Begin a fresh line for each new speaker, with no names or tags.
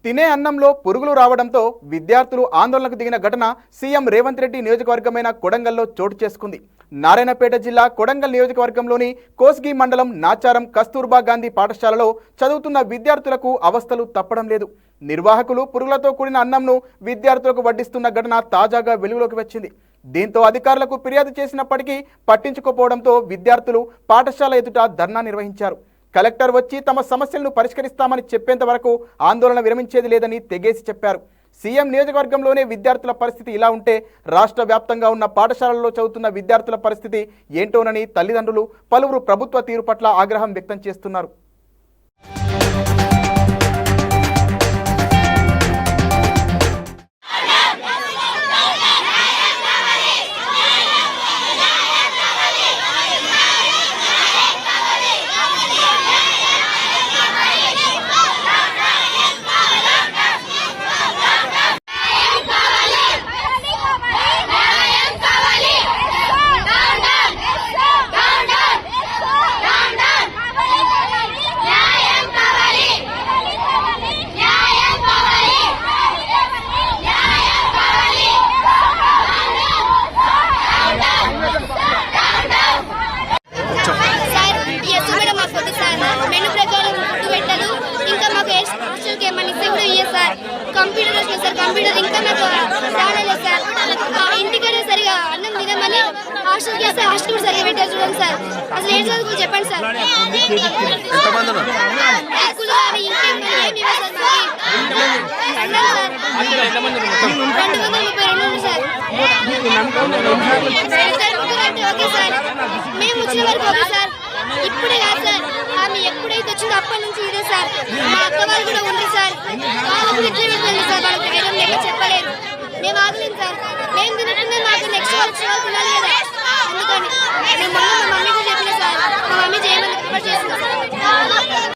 తినే అన్నంలో పురుగులు రావడంతో విద్యార్థులు ఆందోళనకు దిగిన ఘటన సీఎం రేవంత్ రెడ్డి నియోజకవర్గమైన కొడంగల్లో చోటు చేసుకుంది. నారాయణపేట జిల్లా కొడంగల్ నియోజకవర్గంలోని కోస్గి మండలం నాచారం కస్తూర్బా గాంధీ పాఠశాలలో చదువుతున్న విద్యార్థులకు అవస్థలు తప్పడం లేదు. నిర్వాహకులు పురుగులతో కూడిన అన్నంను విద్యార్థులకు వడ్డిస్తున్న ఘటన తాజాగా వెలుగులోకి వచ్చింది. దీంతో అధికారులకు ఫిర్యాదు చేసినప్పటికీ పట్టించుకోకపోవడంతో విద్యార్థులు పాఠశాల ఎదుట ధర్నా నిర్వహించారు. కలెక్టర్ వచ్చి తమ సమస్యలను పరిష్కరిస్తామని చెప్పేంత వరకు ఆందోళన విరమించేది లేదని తెగేసి చెప్పారు. సీఎం నియోజకవర్గంలోనే విద్యార్థుల పరిస్థితి ఇలా ఉంటే రాష్ట్ర వ్యాప్తంగా ఉన్న పాఠశాలల్లో చదువుతున్న విద్యార్థుల పరిస్థితి ఏంటోనని తల్లిదండ్రులు పలువురు ప్రభుత్వ తీరు పట్ల ఆగ్రహం వ్యక్తం చేస్తున్నారు.
కంప్యూటర్ వచ్చింది సార్. కంప్యూటర్ ఇంకా నాకు రాలేదు సార్. ఇంటికనే సరిగా అన్నం తినమని హాస్టల్కి వస్తే హాస్టల్ కూడా సరిగా పెట్టారు చూడండి సార్. అసలు ఏం చదువుకు చెప్పండి సార్. 232 సార్. ఓకే సార్, మేము వచ్చిన వరకు ఓకే సార్. ఇప్పుడే కాదు సార్, ఆమె ఎప్పుడైతే వచ్చిందో అప్పటి నుంచి ఇదే సార్. మా అక్క వాళ్ళు కూడా ఉంది సార్. వాళ్ళకు ఇట్లా వెళ్ళింది సార్. వాళ్ళకి వేరే లేక చెప్పలేదు. మేము ఆగలేము సార్.